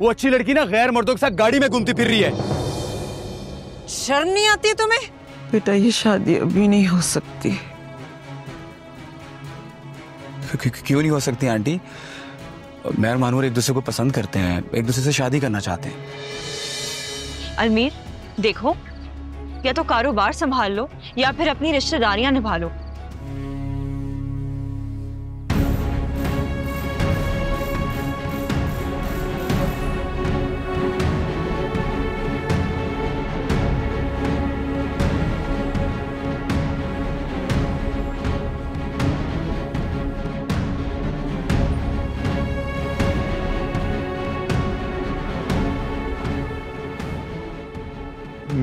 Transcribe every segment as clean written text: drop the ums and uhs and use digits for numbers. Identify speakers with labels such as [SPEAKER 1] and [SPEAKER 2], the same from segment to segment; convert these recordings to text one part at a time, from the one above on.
[SPEAKER 1] वो अच्छी लड़की ना गैर मर्दों के साथ गाड़ी में घूमती फिर रही है।
[SPEAKER 2] शर्म नहीं आती तुम्हें?
[SPEAKER 3] बेटा ये शादी अभी नहीं हो सकती।
[SPEAKER 1] क्यों नहीं हो सकती आंटी? मैं और मानूर एक दूसरे को पसंद करते हैं, एक दूसरे से शादी करना चाहते हैं।
[SPEAKER 4] अलमीर देखो, या तो कारोबार संभाल लो या फिर अपनी रिश्तेदारियां निभा लो।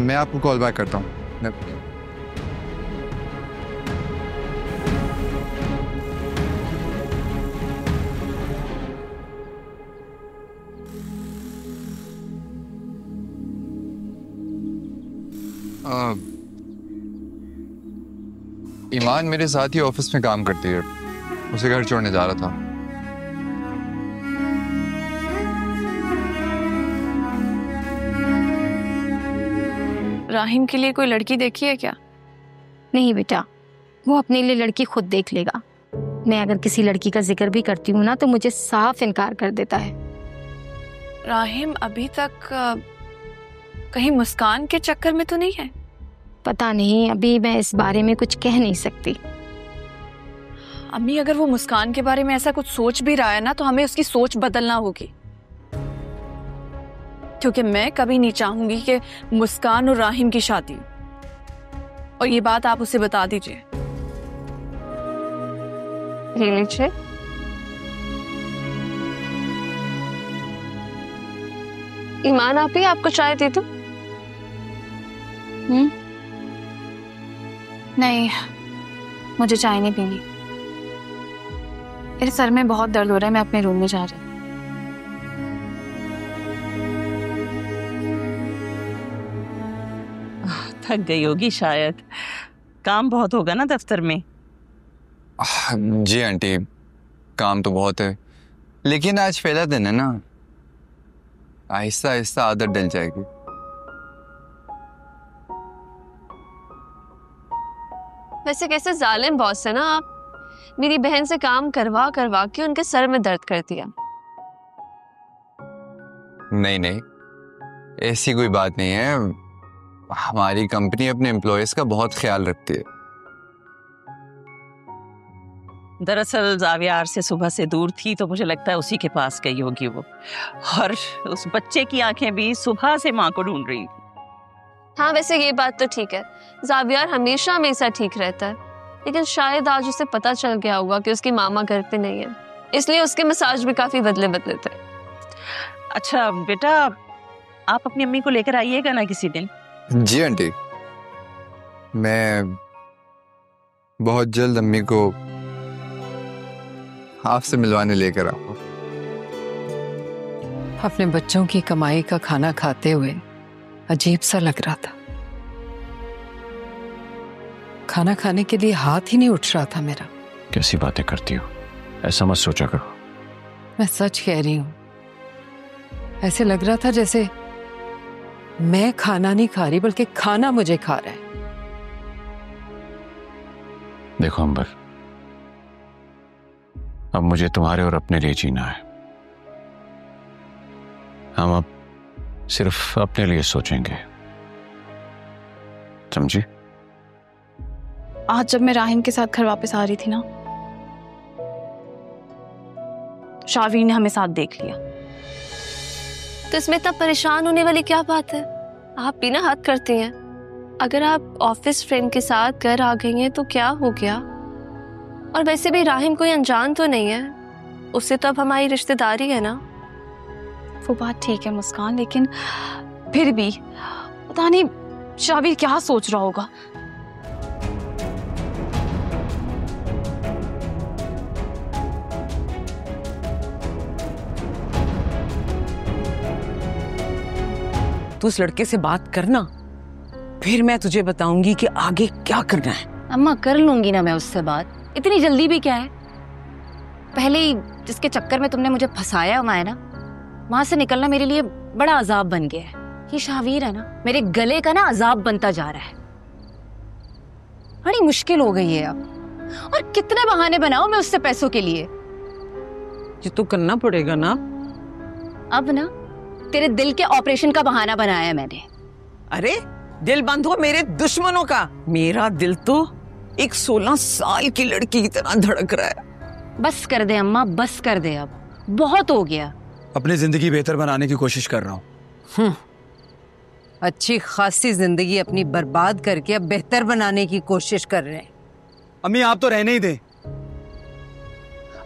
[SPEAKER 5] मैं आपको कॉल बैक करता हूँ। ईमान मेरे साथ ही ऑफिस में काम करती है, उसे घर छोड़ने जा रहा था।
[SPEAKER 6] राहिम के लिए कोई लड़की देखी है क्या?
[SPEAKER 7] नहीं बेटा, वो अपने लिए लड़की खुद देख लेगा। मैं अगर किसी लड़की का जिक्र भी करती हूँ ना तो मुझे साफ इनकार कर देता है।
[SPEAKER 6] राहिम अभी तक कहीं मुस्कान के चक्कर में तो नहीं है?
[SPEAKER 7] पता नहीं, अभी मैं इस बारे में कुछ कह नहीं सकती।
[SPEAKER 6] अम्मी अगर वो मुस्कान के बारे में ऐसा कुछ सोच भी रहा है ना तो हमें उसकी सोच बदलना होगी, क्योंकि मैं कभी नहीं चाहूंगी कि मुस्कान और राहिम की शादी, और ये बात आप उसे बता दीजिए।
[SPEAKER 4] ये लीजिए। ईमान आप ही, आपको चाय दे दूं?
[SPEAKER 6] नहीं, मुझे चाय नहीं पीनी। मेरे सर में बहुत दर्द हो रहा है, मैं अपने रूम में जा रही हूँ।
[SPEAKER 2] थक गई होगी शायद, काम बहुत होगा ना दफ्तर में।
[SPEAKER 5] जी आंटी, काम तो बहुत है, लेकिन आज पहला दिन है ना, आहिस्ता आहिस्ता आदत डल जाएगी।
[SPEAKER 4] वैसे कैसे जालिम बॉस है ना आप, मेरी बहन से काम करवा करवा के उनके सर में दर्द कर दिया।
[SPEAKER 5] नहीं नहीं, ऐसी कोई बात नहीं है। हमारी कंपनी अपने एम्प्लॉयज का बहुत ख्याल रखती है।
[SPEAKER 2] दरअसल जावियार से सुबह से दूर थी तो मुझे लगता है उसी के पास गई होगी वो, और उस बच्चे की आंखें भी सुबह से माँ को ढूंढ रही थी।
[SPEAKER 4] हाँ वैसे ये बात तो ठीक है, जावियार हमेशा हमेशा ठीक रहता है, लेकिन शायद आज उसे पता चल गया होगा कि उसकी मामा घर पे नहीं है, इसलिए उसके मसाज भी काफी बदले बदले थे।
[SPEAKER 2] अच्छा बेटा, आप अपनी अम्मी को लेकर आइएगा ना किसी दिन।
[SPEAKER 5] जी आंटी, मैं बहुत जल्द अम्मी को आपसे मिलवाने लेकर आऊंगा।
[SPEAKER 3] अपने बच्चों की कमाई का खाना खाते हुए अजीब सा लग रहा था। खाना खाने के लिए हाथ ही नहीं उठ रहा था मेरा।
[SPEAKER 1] कैसी बातें करती हो, ऐसा मत सोचा करो।
[SPEAKER 3] मैं सच कह रही हूं, ऐसे लग रहा था जैसे मैं खाना नहीं खा रही बल्कि खाना मुझे खा रहा है।
[SPEAKER 1] देखो अंबर, अब मुझे तुम्हारे और अपने लिए जीना है। हम अब सिर्फ अपने लिए सोचेंगे, समझी?
[SPEAKER 6] आज जब मैं राहिम के साथ घर वापस आ रही थी ना, शावीर ने हमें साथ देख लिया।
[SPEAKER 4] तो इसमें इतना परेशान होने वाली क्या बात है? आप भी ना हद करती हैं। अगर आप ऑफिस फ्रेंड के साथ घर आ गई हैं तो क्या हो गया? और वैसे भी राहिम कोई अनजान तो नहीं है, उससे तो अब हमारी रिश्तेदारी है ना।
[SPEAKER 6] वो बात ठीक है मुस्कान, लेकिन फिर भी पता नहीं शावीर क्या सोच रहा होगा।
[SPEAKER 2] तू उस लड़के से बात करना, फिर मैं तुझे बताऊंगी कि आगे क्या करना है।
[SPEAKER 7] अम्मा कर लूंगी ना मैं उससे बात, इतनी जल्दी भी क्या है? पहले ही जिसके चक्कर में तुमने मुझे फंसाया हुआ है ना, वहां से निकलना मेरे लिए बड़ा अजाब बन गया है। ये शावीर है ना, मेरे गले का ना अजाब बनता जा रहा है। बड़ी मुश्किल हो गई है अब। और कितने बहाने बनाऊं मैं उससे पैसों के लिए।
[SPEAKER 3] ये तो करना पड़ेगा ना।
[SPEAKER 7] अब ना तेरे दिल के ऑपरेशन का बहाना बनाया है मैंने।
[SPEAKER 8] अरे दिल बंद हो मेरे दुश्मनों का। मेरा दिल तो एक 16 साल की लड़की की तरह धड़क रहा है।
[SPEAKER 7] बस कर दे अम्मा, बस कर दे, अब बहुत हो गया।
[SPEAKER 1] अपनी जिंदगी बेहतर बनाने की कोशिश कर रहा हूँ।
[SPEAKER 3] अच्छी खासी जिंदगी अपनी बर्बाद करके अब बेहतर बनाने की कोशिश कर रहे हैं।
[SPEAKER 1] अम्मी आप तो रहने ही दें।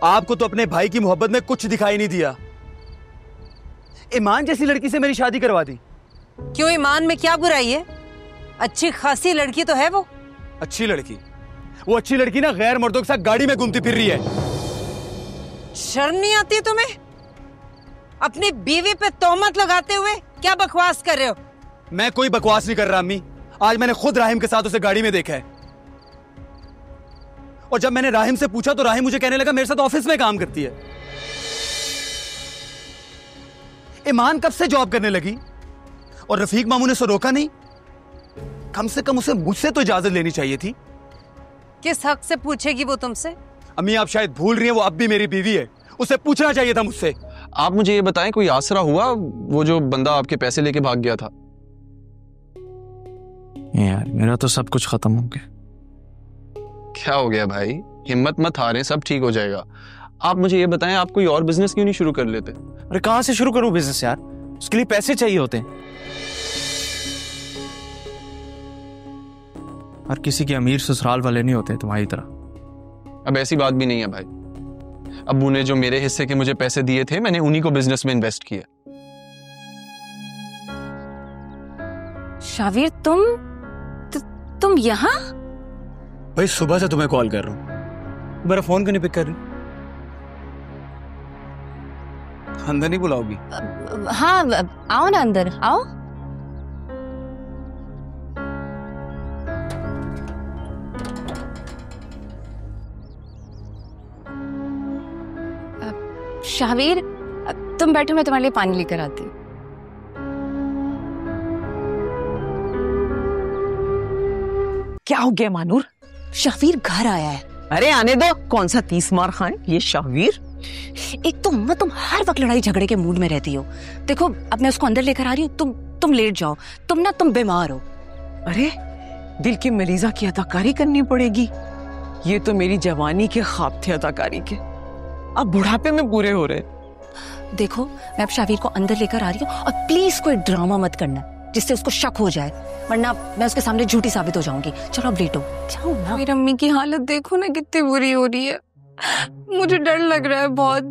[SPEAKER 1] आपको तो अपने भाई की मोहब्बत में कुछ दिखाई नहीं दिया। ईमान जैसी लड़की से मेरी शादी करवा दी।
[SPEAKER 3] क्यों, ईमान में क्या बुराई है? अच्छी खासी लड़की तो है वो।
[SPEAKER 1] अच्छी लड़की? वो अच्छी लड़की ना गैर मर्दों के साथ गाड़ी में घूमती फिर रही है।
[SPEAKER 3] शर्म नहीं आती तुम्हें? अपनी बीवी पे तोहमत लगाते हुए क्या बकवास कर रहे हो?
[SPEAKER 1] मैं कोई बकवास नहीं कर रहा अम्मी। आज मैंने खुद राहिम के साथ उसे गाड़ी में देखा है। और जब मैंने राहिम से पूछा तो राहिम मुझे कहने लगा मेरे साथ ऑफिस में काम करती है। ईमान कब से जॉब करने लगी और रफीक मामू ने उसे रोका नहीं? कम से कम उसे मुझसे तो इजाजत लेनी चाहिए थी।
[SPEAKER 3] किस हक से पूछेगी वो तुमसे?
[SPEAKER 1] अम्मी आप शायद भूल रही हैं, वो अब भी मेरी बीवी है। उसे पूछना चाहिए था मुझसे।
[SPEAKER 9] आप मुझे ये बताएं, कोई आसरा हुआ वो जो बंदा आपके पैसे लेके भाग गया था?
[SPEAKER 10] यार मेरा तो सब कुछ खत्म हो गया।
[SPEAKER 9] क्या हो गया भाई? हिम्मत मत हारें, सब ठीक हो जाएगा। आप मुझे ये बताएं, आप कोई और बिजनेस क्यों नहीं शुरू कर लेते?
[SPEAKER 10] अरे कहां से शुरू करूं बिजनेस यार? उसके लिए पैसे चाहिए होते हैं। हर किसी के अमीर ससुराल वाले नहीं होते तुम्हारी तरह।
[SPEAKER 9] अब ऐसी बात भी नहीं है भाई। अब्बू ने जो मेरे हिस्से के मुझे पैसे दिए थे, मैंने उन्हीं को बिजनेस में इन्वेस्ट किया।
[SPEAKER 7] शावीर तुम यहाँ?
[SPEAKER 1] भाई सुबह से तुम्हें कॉल कर रहा हूं, मेरा फोन क्यों नहीं पिक कर रही? अंदर नहीं बुलाओगी?
[SPEAKER 7] हाँ आओ ना, अंदर आओ। शावीर तुम बैठो, मैं तुम्हारे लिए पानी लेकर आती हूँ।
[SPEAKER 8] क्या हो गया मानूर?
[SPEAKER 7] शावीर घर आया है।
[SPEAKER 8] अरे आने दो, कौन सा 30 मार खान ये शावीर।
[SPEAKER 7] एक तो अम्मा तुम हर वक्त लड़ाई झगड़े के मूड में रहती हो। देखो अब मैं उसको अंदर लेकर आ रही हूँ, तुम लेट जाओ। तुम बीमार हो।
[SPEAKER 8] अरे दिल की मरीजा की अदाकारी करनी पड़ेगी। ये तो मेरी जवानी के ख्वाब थे अदाकारी के, अब बुढ़ापे में पूरे हो रहे।
[SPEAKER 7] देखो मैं अब शावीर को अंदर लेकर आ रही हूँ, और प्लीज कोई ड्रामा मत करना जिससे उसको शक हो जाए, वरना मैं उसके सामने झूठी साबित हो जाऊंगी। चलो अब लेटो, जाओ ना।
[SPEAKER 11] मेरी अम्मी की हालत देखो ना, कितनी बुरी हो रही है। मुझे डर लग रहा है बहुत।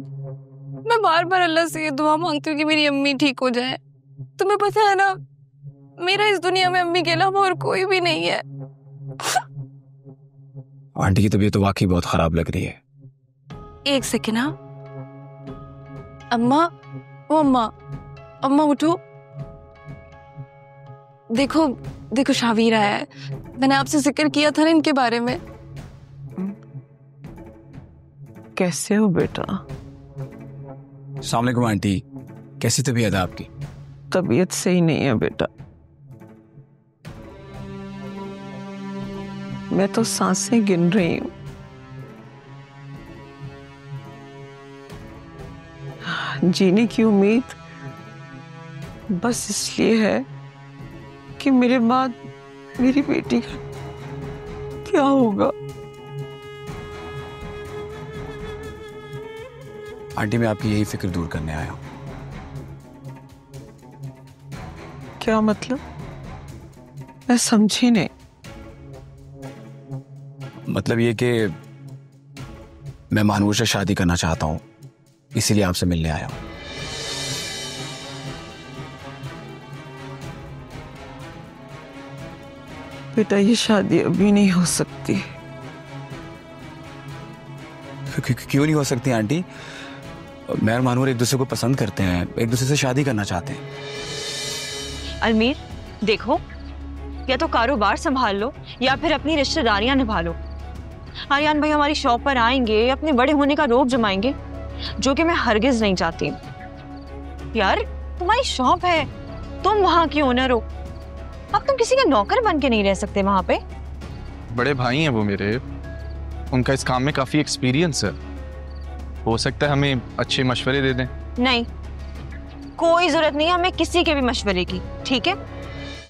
[SPEAKER 11] मैं बार बार अल्लाह से ये दुआ मांगती हूँ कि मेरी अम्मी ठीक हो जाए। तुम्हें पता है ना, मेरा इस दुनिया में अम्मी के अलावा और कोई भी नहीं है।
[SPEAKER 1] आंटी की तबीयत तो वाकई बहुत खराब लग रही है।
[SPEAKER 11] एक सेकेंड। हाँ अम्मा, ओ अम्मा उठो। देखो शावीर आया है। मैंने आपसे जिक्र किया था ना इनके बारे में।
[SPEAKER 8] कैसे हो बेटा?
[SPEAKER 1] अस्सलाम वालेकुम आंटी, कैसी तबीयत है आपकी?
[SPEAKER 8] तबीयत सही नहीं है बेटा। मैं तो सांसें गिन रही हूँ। जीने की उम्मीद बस इसलिए है कि मेरे बाद मेरी बेटी का क्या होगा।
[SPEAKER 1] आंटी मैं आपकी यही फिक्र दूर करने आया हूं।
[SPEAKER 8] क्या मतलब? मैं समझी नहीं।
[SPEAKER 1] मतलब ये कि मैं मानूर से शादी करना चाहता हूं, इसीलिए आपसे मिलने आया हूं।
[SPEAKER 8] बेटा ये शादी अभी नहीं हो सकती।
[SPEAKER 1] क्यों नहीं हो सकती आंटी? मैं और मानूर एक दूसरे को पसंद करते हैं, एक दूसरे से शादी करना चाहते हैं।
[SPEAKER 12] अलमीर देखो, या तो कारोबार संभाल लो या फिर अपनी रिश्तेदारियां निभा लो। आर्यन भाई हमारी शॉप पर आएंगे, अपने बड़े होने का रोब जमाएंगे, जो कि मैं हरगिज नहीं चाहती। यार, तुम्हारी शॉप है, तुम वहां की ओनर हो, अब तुम किसी का नौकर बन के नहीं रह सकते वहां पे।
[SPEAKER 9] बड़े भाई हैं वो मेरे, उनका इस काम में काफी एक्सपीरियंस है, हो सकता है हमें अच्छे मशवरे दे दें।
[SPEAKER 12] नहीं, कोई जरूरत नहीं है हमें किसी के भी मशवरे की, ठीक है?